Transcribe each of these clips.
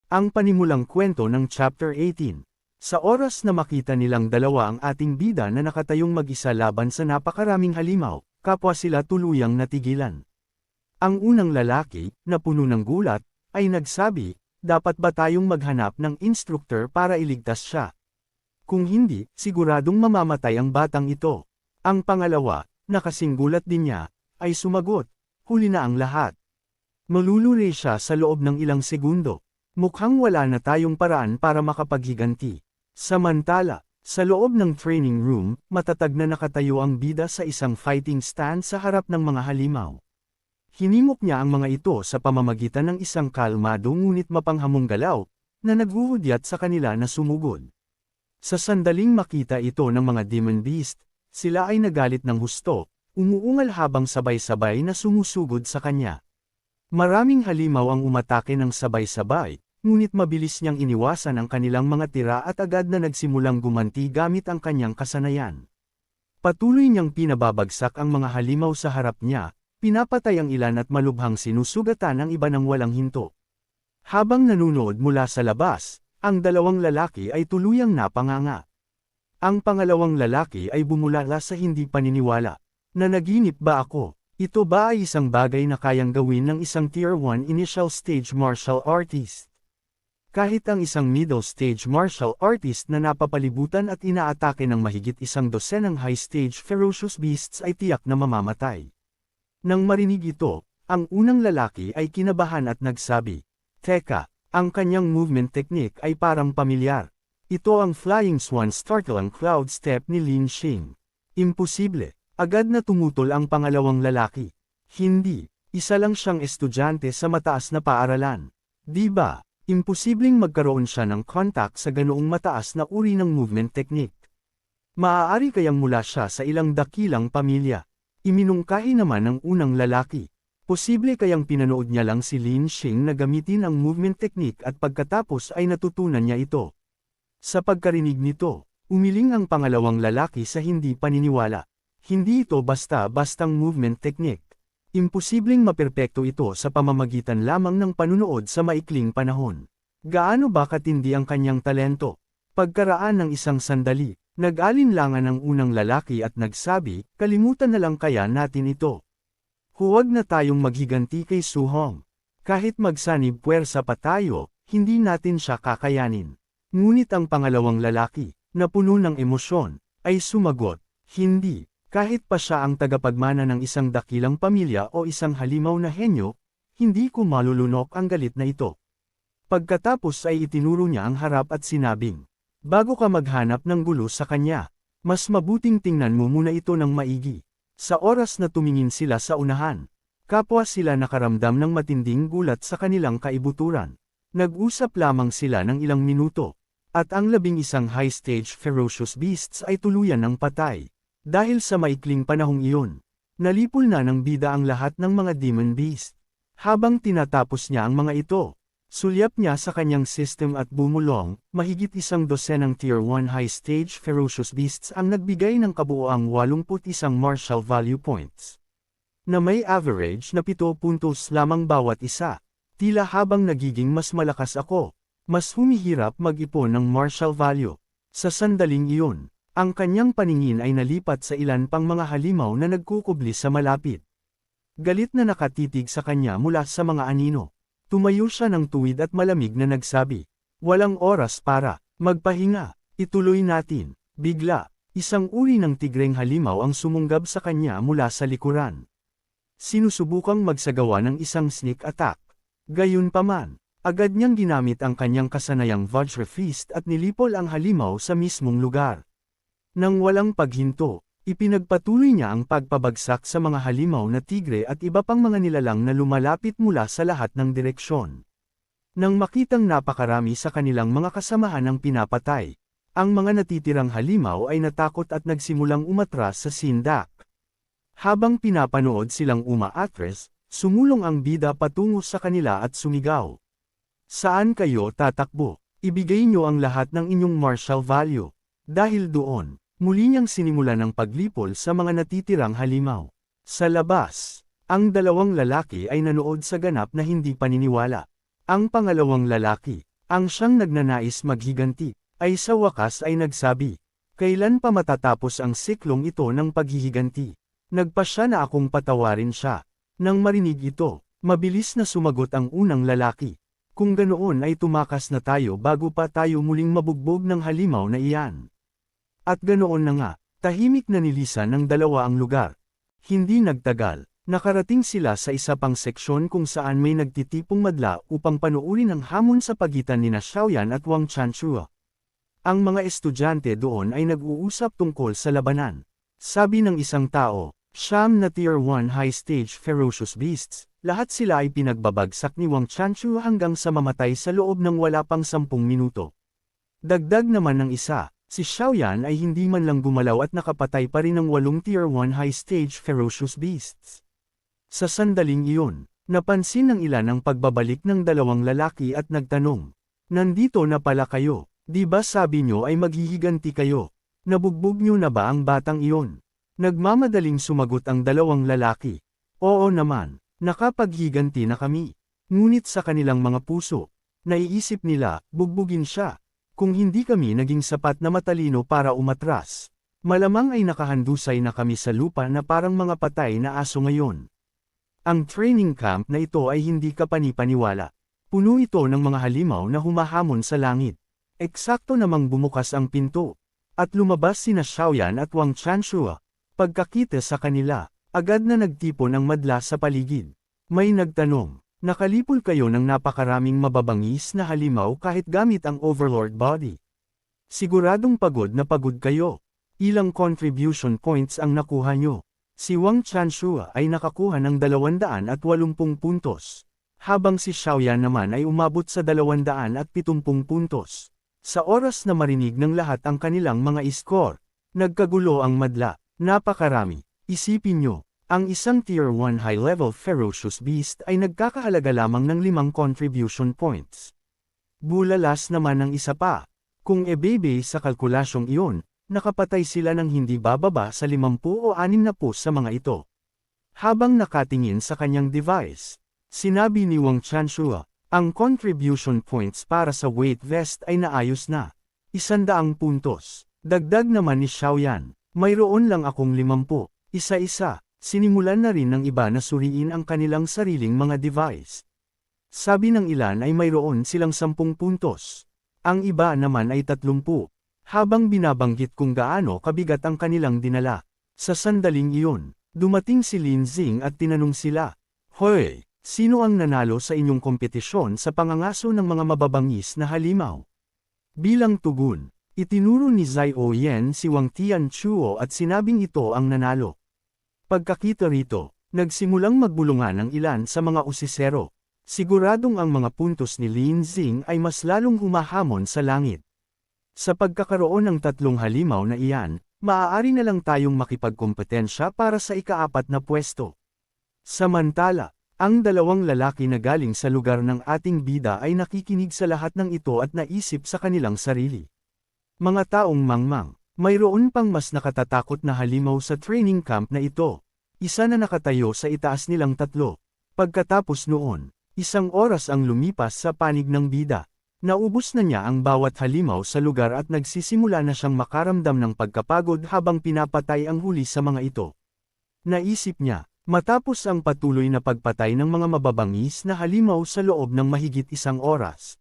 Ang panimulang kwento ng Chapter 18. Sa oras na makita nilang dalawa ang ating bida na nakatayong mag-isa laban sa napakaraming halimaw, kapwa sila tuluyang natigilan. Ang unang lalaki, na puno ng gulat, ay nagsabi, dapat ba tayong maghanap ng instructor para iligtas siya? Kung hindi, siguradong mamamatay ang batang ito. Ang pangalawa, na kasing gulat din niya, ay sumagot, huli na ang lahat. Maluluri siya sa loob ng ilang segundo. Mukhang wala na tayong paraan para makapaghiganti. Samantala, sa loob ng training room, matatag na nakatayo ang bida sa isang fighting stand sa harap ng mga halimaw. Hinimok niya ang mga ito sa pamamagitan ng isang kalmado ngunit mapanghamong galaw, na naghuhudyat sa kanila na sumugod. Sa sandaling makita ito ng mga demon beast, sila ay nagalit ng husto, umuungal habang sabay-sabay na sumusugod sa kanya. Maraming halimaw ang umatake ng sabay-sabay, ngunit mabilis niyang iniwasan ang kanilang mga tira at agad na nagsimulang gumanti gamit ang kanyang kasanayan. Patuloy niyang pinababagsak ang mga halimaw sa harap niya, pinapatay ang ilan at malubhang sinusugatan ang iba ng walang hinto. Habang nanunood mula sa labas, ang dalawang lalaki ay tuluyang napanganga. Ang pangalawang lalaki ay bumulala sa hindi paniniwala. Nanaginip ba ako? Ito ba ay isang bagay na kayang gawin ng isang Tier 1 initial stage martial artist? Kahit ang isang middle stage martial artist na napapalibutan at inaatake ng mahigit isang dosenang high stage ferocious beasts ay tiyak na mamamatay. Nang marinig ito, ang unang lalaki ay kinabahan at nagsabi, "Teka, ang kanyang movement technique ay parang pamilyar. Ito ang Flying Swan Startle ang Cloud Step ni Lin Xing." Imposible. Agad na tumutol ang pangalawang lalaki. Hindi, isa lang siyang estudyante sa mataas na paaralan. Di ba? Imposibleng magkaroon siya ng contact sa ganoong mataas na uri ng movement technique. Maaari kayang mula siya sa ilang dakilang pamilya. Iminungkahi naman ng unang lalaki. Posible kayang pinanood niya lang si Lin Xing na gamitin ang movement technique at pagkatapos ay natutunan niya ito. Sa pagkarinig nito, umiling ang pangalawang lalaki sa hindi paniniwala. Hindi ito basta-bastang movement technique. Imposibleng maperpekto ito sa pamamagitan lamang ng panunood sa maikling panahon. Gaano ba katindi ang kanyang talento? Pagkaraan ng isang sandali, nag-alinlangan ang unang lalaki at nagsabi, kalimutan na lang kaya natin ito. Huwag na tayong maghiganti kay Su Hong. Kahit magsanib puwersa pa tayo, hindi natin siya kakayanin. Ngunit ang pangalawang lalaki, na puno ng emosyon, ay sumagot, hindi. Kahit pa siya ang tagapagmana ng isang dakilang pamilya o isang halimaw na henyo, hindi ko malulunok ang galit na ito. Pagkatapos ay itinuro niya ang harap at sinabing, bago ka maghanap ng gulo sa kanya, mas mabuting tingnan mo muna ito ng maigi. Sa oras na tumingin sila sa unahan, kapwa sila nakaramdam ng matinding gulat sa kanilang kaibuturan. Nag-usap lamang sila ng ilang minuto, at ang 11 high-stage ferocious beasts ay tuluyan ng patay. Dahil sa maikling panahong iyon, nalipol na ng bida ang lahat ng mga demon beast. Habang tinatapos niya ang mga ito, sulyap niya sa kanyang system at bumulong, mahigit isang dosenang Tier 1 high-stage ferocious beasts ang nagbigay ng kabuoang 81 martial value points. Na may average na 7 puntos lamang bawat isa. Tila habang nagiging mas malakas ako, mas humihirap mag-ipon ng martial value. Sa sandaling iyon, ang kanyang paningin ay nalipat sa ilan pang mga halimaw na nagkukubli sa malapit. Galit na nakatitig sa kanya mula sa mga anino. Tumayo siya ng tuwid at malamig na nagsabi, walang oras para magpahinga, ituloy natin. Bigla, isang uri ng tigreng halimaw ang sumunggab sa kanya mula sa likuran. Sinusubukang magsagawa ng isang sneak attack. Gayunpaman, agad niyang ginamit ang kanyang kasanayang Vajra Fist at nilipol ang halimaw sa mismong lugar. Nang walang paghinto, ipinagpatuloy niya ang pagpabagsak sa mga halimaw na tigre at iba pang mga nilalang na lumalapit mula sa lahat ng direksyon. Nang makitang napakarami sa kanilang mga kasamahan ang pinapatay, ang mga natitirang halimaw ay natakot at nagsimulang umatras sa sindak. Habang pinapanood silang umaatres, sumulong ang bida patungo sa kanila at sumigaw. Saan kayo tatakbo? Ibigay niyo ang lahat ng inyong martial value. Dahil doon, muli niyang sinimulan ang paglipol sa mga natitirang halimaw. Sa labas, ang dalawang lalaki ay nanood sa ganap na hindi paniniwala. Ang pangalawang lalaki, Ang siyang nagnanais maghiganti, ay sa wakas ay nagsabi, kailan pa matatapos ang siklong ito ng paghihiganti? Nagpasya na akong patawarin siya. Nang marinig ito, mabilis na sumagot ang unang lalaki. Kung ganoon ay tumakas na tayo bago pa tayo muling mabugbog ng halimaw na iyan. At ganoon na nga, tahimik na nilisan ng dalawa ang lugar. Hindi nagtagal, nakarating sila sa isa pang seksyon kung saan may nagtitipong madla upang panuurin ang hamon sa pagitan nina Xiaoyan at Wang Chanchua. Ang mga estudyante doon ay nag-uusap tungkol sa labanan. Sabi ng isang tao, siyam na Tier 1 high-stage ferocious beasts, lahat sila ay pinagbabagsak ni Wang Chanchua hanggang sa mamatay sa loob ng wala pang 10 minuto. Dagdag naman ng isa, si Xiaoyan ay hindi man lang gumalaw at nakapatay pa rin ng 8 Tier 1 high-stage ferocious beasts. Sa sandaling iyon, napansin ng ilan ang pagbabalik ng dalawang lalaki at nagtanong, nandito na pala kayo, di ba sabi nyo ay maghihiganti kayo? Nabugbog nyo na ba ang batang iyon? Nagmamadaling sumagot ang dalawang lalaki. Oo naman, nakapaghiganti na kami. Ngunit sa kanilang mga puso, naiisip nila, bugbugin siya. Kung hindi kami naging sapat na matalino para umatras, malamang ay nakahandusay na kami sa lupa na parang mga patay na aso ngayon. Ang training camp na ito ay hindi kapani-paniwala. Puno ito ng mga halimaw na humahamon sa langit. Eksakto namang bumukas ang pinto. At lumabas sina Xiaoyan at Wang Chanchua. Pagkakita sa kanila, agad na nagtipon ang madla sa paligid. May nagtanong, nakalipol kayo ng napakaraming mababangis na halimaw kahit gamit ang Overlord Body. Siguradong pagod na pagod kayo. Ilang contribution points ang nakuha nyo? Si Wang Chanchua ay nakakuha ng 280 puntos, habang si Xiaoyan naman ay umabot sa 270 puntos. Sa oras na marinig ng lahat ang kanilang mga score, nagkagulo ang madla, napakarami. Isipin nyo, ang isang Tier 1 high-level ferocious beast ay nagkakahalaga lamang ng 5 contribution points. Bulalas naman ang isa pa. Kung ebebe sa kalkulasyong iyon, nakapatay sila ng hindi bababa sa 50 o 60 sa mga ito. Habang nakatingin sa kanyang device, sinabi ni Wang Chanchua, ang contribution points para sa weight vest ay naayos na. 100 puntos. Dagdag naman ni Xiaoyan, mayroon lang akong 50. Isa-isa, sinimulan na rin ng iba na suriin ang kanilang sariling mga device. Sabi ng ilan ay mayroon silang 10 puntos. Ang iba naman ay 30. Habang binabanggit kung gaano kabigat ang kanilang dinala. Sa sandaling iyon, dumating si Lin Xing at tinanong sila, Hoy, sino ang nanalo sa inyong kompetisyon sa pangangaso ng mga mababangis na halimaw? Bilang tugon, itinuro ni Zhai Oyen si Wang Tianchuo at sinabing ito ang nanalo. Pagkakita rito, nagsimulang magbulungan ang ilan sa mga usisero. Siguradong ang mga puntos ni Lin Xing ay mas lalong humahamon sa langit. Sa pagkakaroon ng 3 halimaw na iyan, maaari na lang tayong makipagkompetensya para sa ika-4 na pwesto. Samantala, ang dalawang lalaki na galing sa lugar ng ating bida ay nakikinig sa lahat ng ito at naisip sa kanilang sarili. Mga taong mangmang, mayroon pang mas nakatatakot na halimaw sa training camp na ito. Isa na nakatayo sa itaas nilang 3. Pagkatapos noon, 1 oras ang lumipas sa panig ng bida. Naubos na niya ang bawat halimaw sa lugar at nagsisimula na siyang makaramdam ng pagkapagod habang pinapatay ang huli sa mga ito. Naisip niya, matapos ang patuloy na pagpatay ng mga mababangis na halimaw sa loob ng mahigit 1 oras.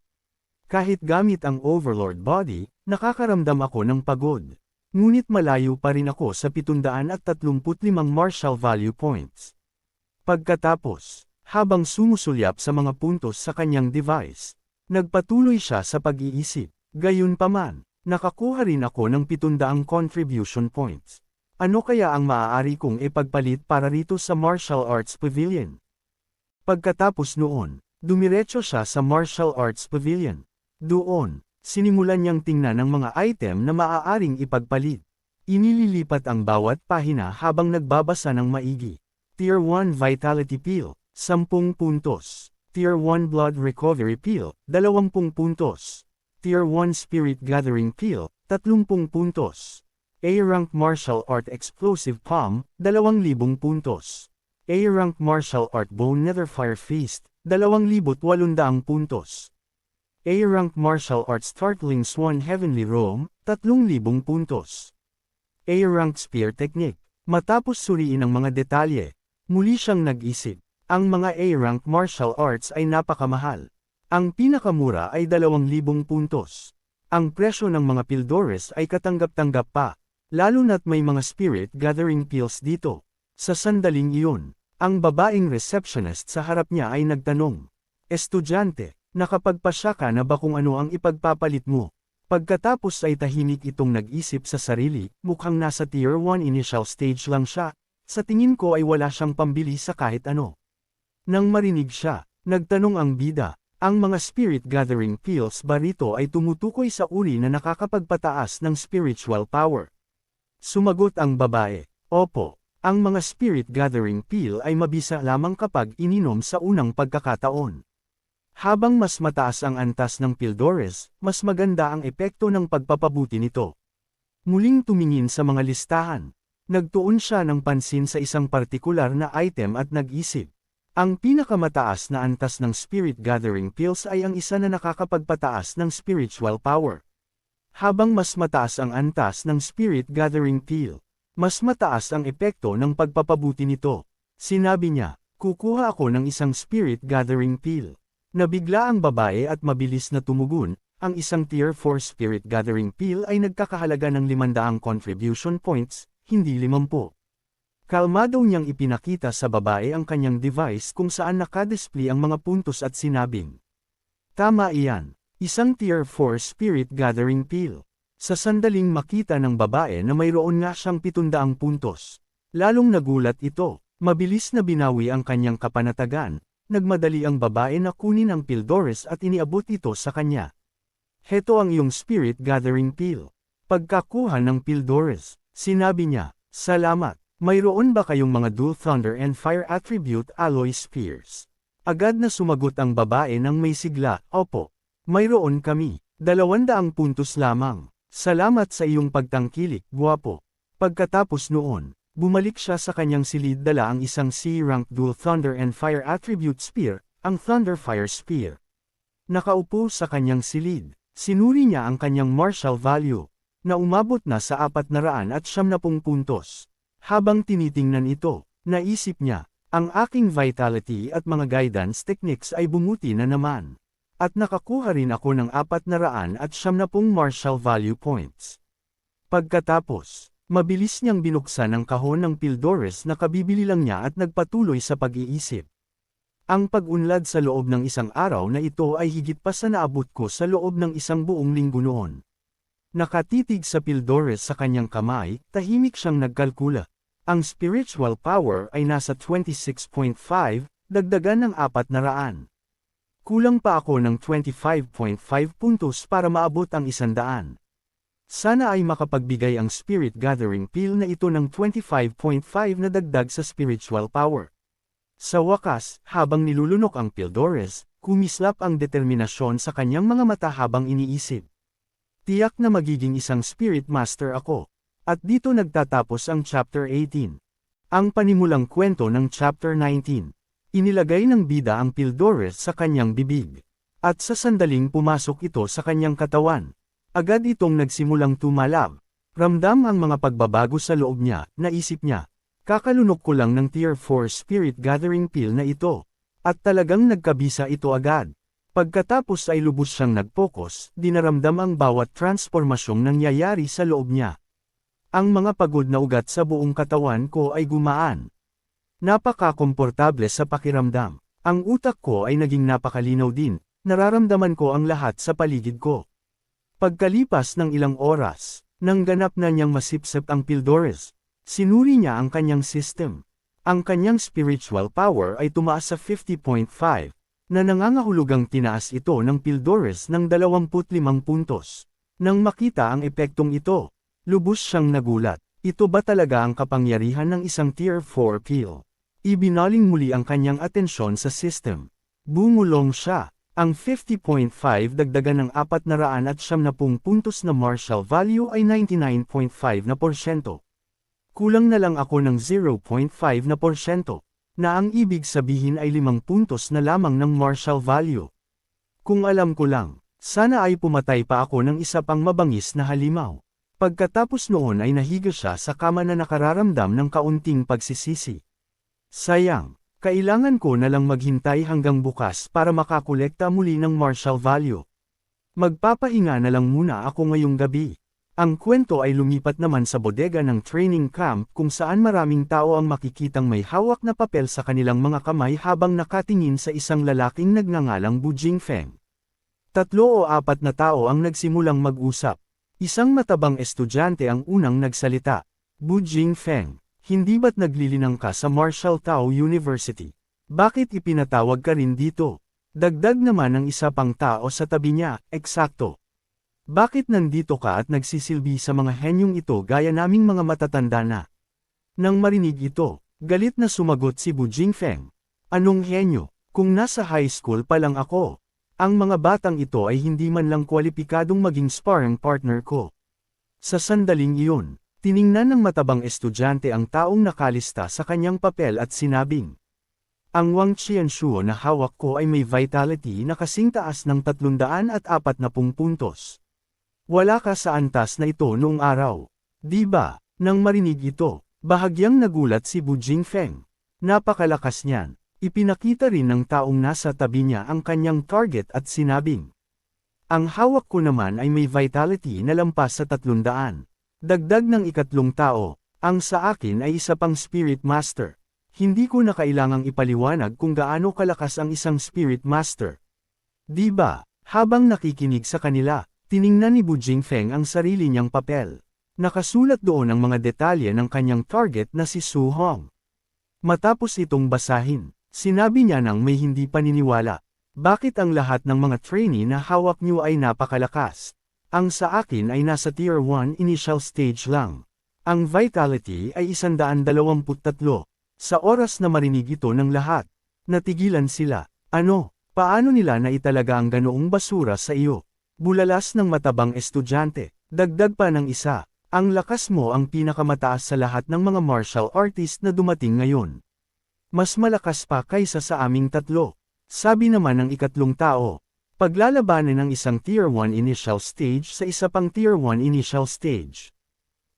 Kahit gamit ang Overlord Body, nakakaramdam ako ng pagod. Ngunit malayo pa rin ako sa 735 martial value points. Pagkatapos, habang sumusulyap sa mga puntos sa kanyang device, nagpatuloy siya sa pag-iisip. Gayunpaman, nakakuha rin ako ng 700 contribution points. Ano kaya ang maaari kong ipagpalit para rito sa Martial Arts Pavilion? Pagkatapos noon, dumiretso siya sa Martial Arts Pavilion. Doon, sinimulan niyang tingnan ang mga item na maaaring ipagpalit. Inililipat ang bawat pahina habang nagbabasa ng maigi. Tier 1 Vitality Pill, 10 puntos. Tier 1 Blood Recovery Pill, 20 puntos. Tier 1 Spirit Gathering Pill, 30 puntos. A-Rank Martial Art Explosive Palm, 2,000 puntos. A-Rank Martial Art Bone Netherfire Feast, 2,800 puntos. A-Rank Martial Arts Startling Swan Heavenly Realm, 3,000 puntos. A-Rank Spear Technique. Matapos suriin ang mga detalye, muli siyang nag-isip. Ang mga A-Rank Martial Arts ay napakamahal. Ang pinakamura ay 2,000 puntos. Ang presyo ng mga Pildores ay katanggap-tanggap pa, lalo na't may mga spirit gathering pills dito. Sa sandaling iyon, ang babaeng receptionist sa harap niya ay nagtanong, "Estudyante, nakapagpasya ka na ba kung ano ang ipagpapalit mo?" Pagkatapos ay tahimik itong nag-isip sa sarili, mukhang nasa Tier 1 initial stage lang siya. Sa tingin ko ay wala siyang pambili sa kahit ano. Nang marinig siya, nagtanong ang bida, ang mga spirit gathering pills ba rito ay tumutukoy sa uri na nakakapagpataas ng spiritual power? Sumagot ang babae, "Opo, ang mga spirit gathering pill ay mabisa lamang kapag ininom sa unang pagkakataon. Habang mas mataas ang antas ng Pildores, mas maganda ang epekto ng pagpapabuti nito." Muling tumingin sa mga listahan. Nagtuon siya ng pansin sa isang partikular na item at nag-isip. Ang pinakamataas na antas ng spirit gathering pills ay ang isa na nakakapagpataas ng spiritual power. Habang mas mataas ang antas ng spirit gathering pill, mas mataas ang epekto ng pagpapabuti nito. Sinabi niya, "Kukuha ako ng isang spirit gathering pill." Nabigla ang babae at mabilis na tumugon. Ang isang Tier 4 spirit gathering pill ay nagkakahalaga ng 500 contribution points, hindi 50. Kalmado niyang ipinakita sa babae ang kanyang device kung saan nakadisplay ang mga puntos at sinabing, "Tama iyan, isang Tier 4 Spirit Gathering Pill." Sa sandaling makita ng babae na mayroon nga siyang 700 puntos. Lalong nagulat ito, mabilis na binawi ang kanyang kapanatagan, nagmadali ang babae na kunin ang Pildores at iniabot ito sa kanya. "Heto ang iyong Spirit Gathering Pill." Pagkakuha ng Pildores, sinabi niya, "Salamat. Mayroon ba kayong mga Dual Thunder and Fire Attribute Alloy Spears?" Agad na sumagot ang babae nang may sigla, "Opo. Mayroon kami. 200 puntos lamang. Salamat sa iyong pagtangkilik, gwapo." Pagkatapos noon, bumalik siya sa kanyang silid dala ang isang C-Rank Dual Thunder and Fire Attribute Spear, ang Thunder Fire Spear. Nakaupo sa kanyang silid, sinuri niya ang kanyang martial value, na umabot na sa 470 puntos. Habang tinitingnan ito, naisip niya, ang aking vitality at mga guidance techniques ay bumuti na naman. At nakakuha rin ako ng 470 martial value points. Pagkatapos, mabilis niyang binuksan ang kahon ng Pildores na kabibili lang niya at nagpatuloy sa pag-iisip. Ang pag-unlad sa loob ng isang araw na ito ay higit pa sa naabot ko sa loob ng isang buong linggo noon. Nakatitig sa Pildores sa kanyang kamay, tahimik siyang nagkalkula. Ang spiritual power ay nasa 26.5, dagdagan ng 400. Kulang pa ako ng 25.5 puntos para maabot ang 100. Sana ay makapagbigay ang spirit gathering pill na ito ng 25.5 na dagdag sa spiritual power. Sa wakas, habang nilulunok ang Pildores, kumislap ang determinasyon sa kanyang mga mata habang iniisip. Tiyak na magiging isang spirit master ako. At dito nagtatapos ang Chapter 18. Ang panimulang kwento ng Chapter 19. Inilagay ng bida ang Pildores sa kanyang bibig. At sa sandaling pumasok ito sa kanyang katawan. Agad itong nagsimulang tumalab. Ramdam ang mga pagbabago sa loob niya, naisip niya. Kakalunok ko lang ng Tier 4 Spirit Gathering Pill na ito. At talagang nagkabisa ito agad. Pagkatapos ay lubos siyang nag-focus, dinaramdam ang bawat transformasyong nangyayari sa loob niya. Ang mga pagod na ugat sa buong katawan ko ay gumaan. Napaka-komportable sa pakiramdam. Ang utak ko ay naging napakalinaw din, nararamdaman ko ang lahat sa paligid ko. Pagkalipas ng ilang oras, nang ganap na niyang masipsip ang Pildores, sinuri niya ang kanyang system. Ang kanyang spiritual power ay tumaas sa 50.5, na nangangahulugang tinaas ito ng Pildores ng 25 puntos. Nang makita ang epektong ito, lubos siyang nagulat. Ito ba talaga ang kapangyarihan ng isang Tier 4 pill? Ibinaling muli ang kanyang atensyon sa system. Bumulong siya. Ang 50.5 dagdagan ng 470 puntos na martial value ay 99.5%. Kulang na lang ako ng 0.5%, na ang ibig sabihin ay 5 puntos na lamang ng martial value. Kung alam ko lang, Sana ay pumatay pa ako ng isa pang mabangis na halimaw. Pagkatapos noon ay nahiga siya sa kama na nakararamdam ng kaunting pagsisisi. Sayang, kailangan ko na lang maghintay hanggang bukas para makakolekta muli ng martial value. Magpapahinga na lang muna ako ngayong gabi. Ang kwento ay lumipat naman sa bodega ng training camp kung saan maraming tao ang makikitang may hawak na papel sa kanilang mga kamay habang nakatingin sa isang lalaking nagngangalang Bu Jingfeng. 3 o 4 na tao ang nagsimulang mag-usap. Isang matabang estudyante ang unang nagsalita. Bu Jingfeng, hindi ba't naglilinang ka sa Martial Tao University? Bakit ipinatawag ka rin dito? Dagdag naman ng isa pang tao sa tabi niya, eksakto. Bakit nandito ka at nagsisilbi sa mga henyong ito gaya naming mga matatanda na? Nang marinig ito, galit na sumagot si Bu Jingfeng. Anong henyo? Kung nasa high school pa lang ako. Ang mga batang ito ay hindi man lang kwalipikadong maging sparring partner ko. Sa sandaling iyon, tiningnan ng matabang estudyante ang taong nakalista sa kanyang papel at sinabing, ang Wang Qianshuo na hawak ko ay may vitality na kasing taas ng 340 puntos. Wala ka sa antas na ito noong araw. Di ba? Nang marinig ito, bahagyang nagulat si Bu Jingfeng. Napakalakas niyan. Ipinakita rin ng taong nasa tabi niya ang kanyang target at sinabing, ang hawak ko naman ay may vitality na lampas sa 300. Dagdag ng ikatlong tao, ang sa akin ay isa pang Spirit Master. Hindi ko na kailangang ipaliwanag kung gaano kalakas ang isang Spirit Master. Di ba? Habang nakikinig sa kanila, tiningnan ni Bu Jingfeng ang sarili niyang papel. Nakasulat doon ang mga detalye ng kanyang target na si Su Hong. Matapos itong basahin, sinabi niya nang may hindi paniniwala, bakit ang lahat ng mga trainee na hawak niyo ay napakalakas? Ang sa akin ay nasa Tier 1 initial stage lang. Ang vitality ay 123. Sa oras na marinig ito ng lahat, natigilan sila. Ano, paano nila naitalaga ang ganoong basura sa iyo? Bulalas ng matabang estudyante. Dagdag pa ng isa, ang lakas mo ang pinakamataas sa lahat ng mga martial artist na dumating ngayon. Mas malakas pa kaysa sa aming 3. Sabi naman ng ikatlong tao, paglalabanan ng isang Tier 1 initial stage sa isa pang Tier 1 initial stage.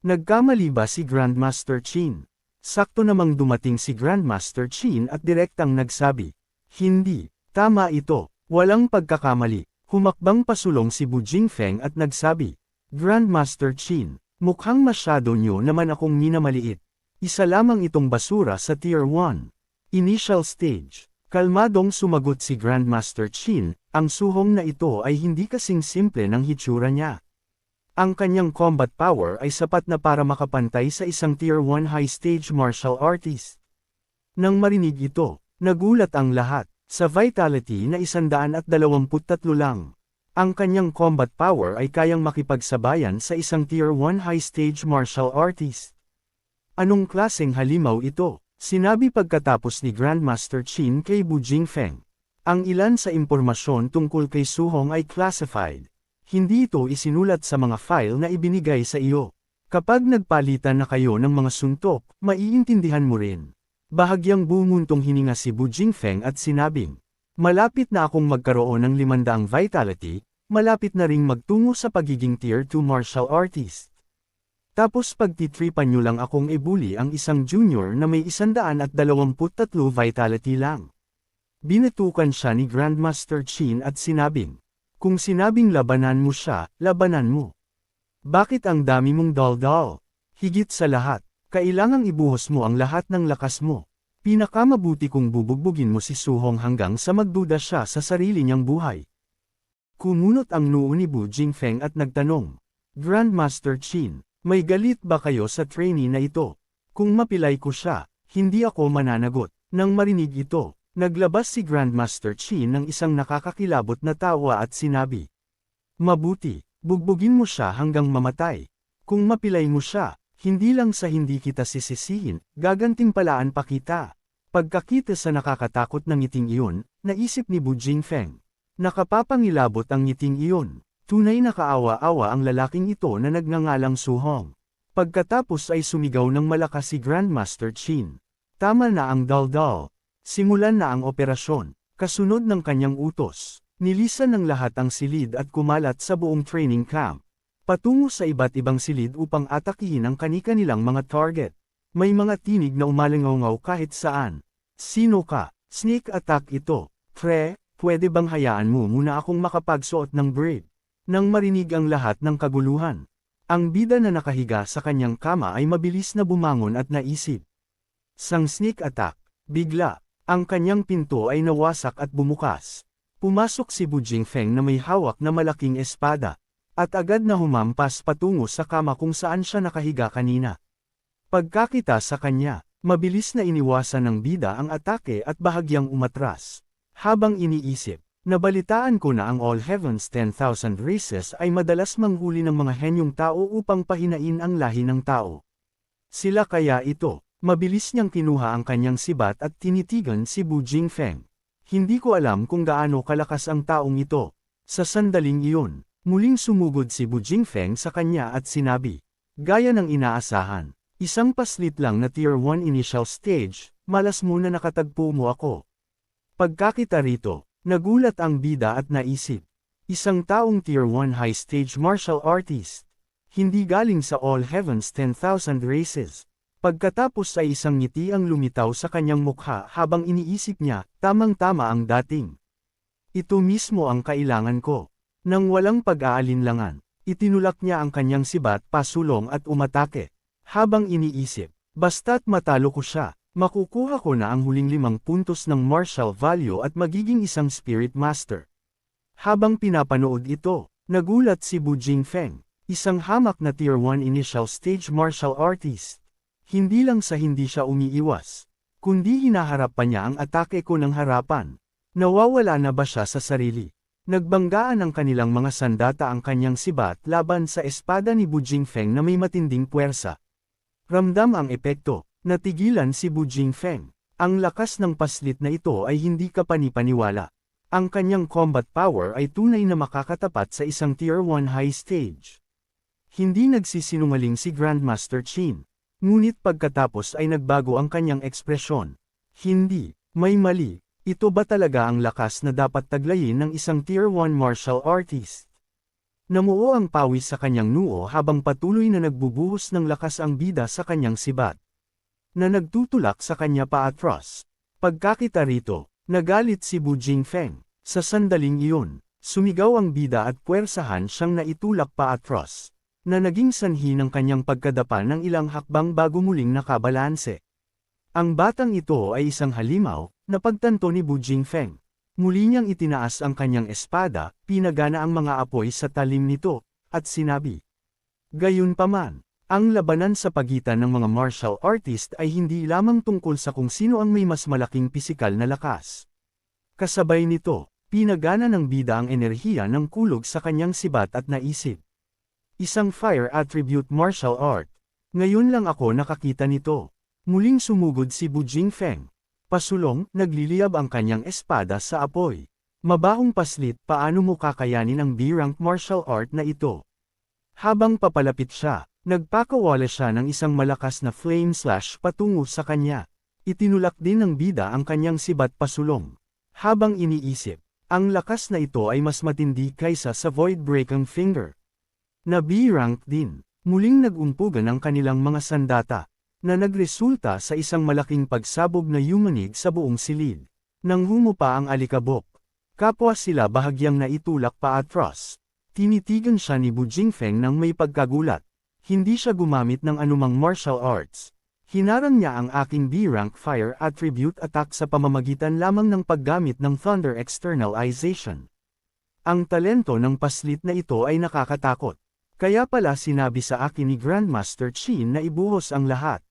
Nagkamali ba si Grandmaster Qin? Sakto namang dumating si Grandmaster Qin at direktang nagsabi, hindi, tama ito, walang pagkakamali. Humakbang pasulong si Bu Jingfeng at nagsabi, Grandmaster Qin, mukhang masyado niyo naman akong minamaliit. Isa lamang itong basura sa Tier 1. Initial stage. Kalmadong sumagot si Grandmaster Qin, ang suhong na ito ay hindi kasing simple ng hitsura niya. Ang kanyang combat power ay sapat na para makapantay sa isang Tier 1 high stage martial artist. Nang marinig ito, nagulat ang lahat. Sa vitality na 123 lang. Ang kanyang combat power ay kayang makipagsabayan sa isang Tier 1 high stage martial artist. Anong klaseng halimaw ito? Sinabi pagkatapos ni Grandmaster Qin kay Bu Jingfeng. Ang ilan sa impormasyon tungkol kay Su Hong ay classified. Hindi ito isinulat sa mga file na ibinigay sa iyo. Kapag nagpalitan na kayo ng mga suntok, maiintindihan mo rin. Bahagyang bumuntong hininga si Bu Jingfeng at sinabing, malapit na akong magkaroon ng 500 vitality, malapit na ring magtungo sa pagiging Tier 2 martial artist. Tapos pagtitripan nyo lang akong ibuli ang isang junior na may 123 vitality lang. Binatukan siya ni Grandmaster Qin at sinabing, kung sinabing labanan mo siya, labanan mo. Bakit ang dami mong dal-dal? Higit sa lahat, kailangang ibuhos mo ang lahat ng lakas mo. Pinakamabuti kung bubugbugin mo si Su Hong hanggang sa magduda siya sa sarili niyang buhay. Kumunot ang noo ni Bu Jingfeng at nagtanong, Grandmaster Qin, may galit ba kayo sa trainee na ito? Kung mapilay ko siya, hindi ako mananagot. Nang marinig ito, naglabas si Grandmaster Qin ng isang nakakakilabot na tawa at sinabi, mabuti, bugbugin mo siya hanggang mamatay. Kung mapilay mo siya, hindi lang sa hindi kita sisisihin, gagantimpalaan pa kita. Pagkakita sa nakakatakot na ngiting iyon, naisip ni Bu Jingfeng. Nakapapangilabot ang ngiting iyon. Tunay na kaawa-awa ang lalaking ito na nagngangalang Su Hong. Pagkatapos ay sumigaw ng malakas si Grandmaster Qin. Tama na ang dal-dal. Simulan na ang operasyon. Kasunod ng kanyang utos. Nilisan ng lahat ang silid at kumalat sa buong training camp. Patungo sa iba't ibang silid upang atakihin ang kani-kanilang mga target. May mga tinig na umalingaw kahit saan. Sino ka? Sneak attack ito. Pre, pwede bang hayaan mo muna akong makapagsuot ng brief? Nang marinig ang lahat ng kaguluhan. Ang bida na nakahiga sa kanyang kama ay mabilis na bumangon at naisip. Sang sneak attack, bigla, ang kanyang pinto ay nawasak at bumukas. Pumasok si Bu Jingfeng na may hawak na malaking espada, at agad na humampas patungo sa kama kung saan siya nakahiga kanina. Pagkakita sa kanya, mabilis na iniwasan ng bida ang atake at bahagyang umatras. Habang iniisip, nabalitaan ko na ang All Heaven's 10,000 races ay madalas manghuli ng mga henyong tao upang pahinain ang lahi ng tao. Sila kaya ito, mabilis niyang kinuha ang kanyang sibat at tinitigan si Bu Jingfeng. Hindi ko alam kung gaano kalakas ang taong ito. Sa sandaling iyon, muling sumugod si Bu Jingfeng sa kanya at sinabi, gaya ng inaasahan, isang paslit lang na Tier 1 initial stage, malas muna nakatagpo mo ako. Pagkakita rito, nagulat ang bida at naisip, isang taong Tier 1 high stage martial artist. Hindi galing sa All Heaven's 10,000 races. Pagkatapos ay isang ngiti ang lumitaw sa kanyang mukha habang iniisip niya, tamang-tama ang dating. Ito mismo ang kailangan ko. Nang walang pag-aalinlangan, itinulak niya ang kanyang sibat pasulong at umatake. Habang iniisip, basta't matalo ko siya, makukuha ko na ang huling 5 puntos ng martial value at magiging isang spirit master. Habang pinapanood ito, nagulat si Bu Jingfeng, isang hamak na Tier 1 initial stage martial artist. Hindi lang sa hindi siya umiiwas, kundi hinaharap pa niya ang atake ko ng harapan. Nawawala na ba siya sa sarili? Nagbanggaan ang kanilang mga sandata ang kanyang sibat laban sa espada ni Bu Jingfeng na may matinding puwersa. Ramdam ang epekto, natigilan si Bu Jingfeng. Ang lakas ng paslit na ito ay hindi kapanipaniwala. Ang kanyang combat power ay tunay na makakatapat sa isang Tier 1 high stage. Hindi nagsisinungaling si Grandmaster Qin. Ngunit pagkatapos ay nagbago ang kanyang ekspresyon. Hindi, may mali, ito ba talaga ang lakas na dapat taglayin ng isang Tier 1 martial artist? Namuo ang pawis sa kanyang noo habang patuloy na nagbubuhos ng lakas ang bida sa kanyang sibat. Na nagtutulak sa kanya paatras. Pagkakita rito, nagalit si Bu Jingfeng. Sa sandaling iyon, sumigaw ang bida at puwersahan siyang naitulak paatras, na naging sanhi ng kanyang pagkadapa ng ilang hakbang bago muling nakabalanse. Ang batang ito ay isang halimaw, na pagtanto ni Bu Jingfeng. Muli niyang itinaas ang kanyang espada, pinagana ang mga apoy sa talim nito, at sinabi. Gayunpaman, ang labanan sa pagitan ng mga martial artist ay hindi lamang tungkol sa kung sino ang may mas malaking pisikal na lakas. Kasabay nito, pinagana ng bida ang enerhiya ng kulog sa kanyang sibat at naisip. Isang fire attribute martial art. Ngayon lang ako nakakita nito. Muling sumugod si Bu Jingfeng. Pasulong, nagliliyab ang kanyang espada sa apoy. Mabahong paslit, paano mo kakayanin ang B-rank martial art na ito? Habang papalapit siya, nagpakawala siya ng isang malakas na flame slash patungo sa kanya. Itinulak din ng bida ang kanyang sibat pasulong. Habang iniisip, ang lakas na ito ay mas matindi kaysa sa Void Breaking Finger. Na B-rank din, muling nag-umpugan ang kanilang mga sandata, na nagresulta sa isang malaking pagsabog na yumanig sa buong silid. Nang humupa ang alikabok, kapwa sila bahagyang naitulak paatras. Tinitigan siya ni Bu Jingfeng nang may pagkagulat. Hindi siya gumamit ng anumang martial arts. Hinarang niya ang aking B-rank fire attribute attack sa pamamagitan lamang ng paggamit ng Thunder Externalization. Ang talento ng paslit na ito ay nakakatakot. Kaya pala sinabi sa akin ni Grandmaster Qin na ibuhos ang lahat.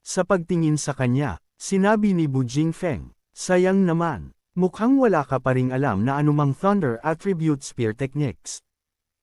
Sa pagtingin sa kanya, sinabi ni Bu Jingfeng, sayang naman, mukhang wala ka pa ring alam na anumang Thunder Attribute Spear Techniques.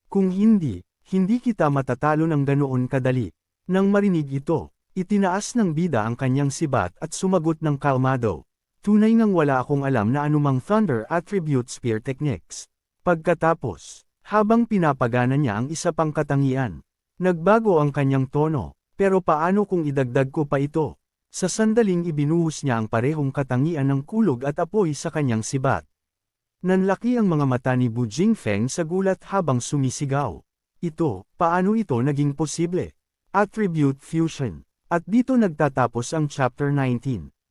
Kung hindi, hindi kita matatalo ng ganoon kadali. Nang marinig ito, itinaas ng bida ang kanyang sibat at sumagot ng kalmado. Tunay ngang wala akong alam na anumang Thunder Attribute Spear Techniques. Pagkatapos, habang pinapagana niya ang isa pang katangian, nagbago ang kanyang tono, pero paano kung idagdag ko pa ito? Sa sandaling ibinuhos niya ang parehong katangian ng kulog at apoy sa kanyang sibat. Nanlaki ang mga mata ni Bu Jingfeng sa gulat habang sumisigaw. Paano ito naging posible? Attribute Fusion. At dito nagtatapos ang Chapter 19.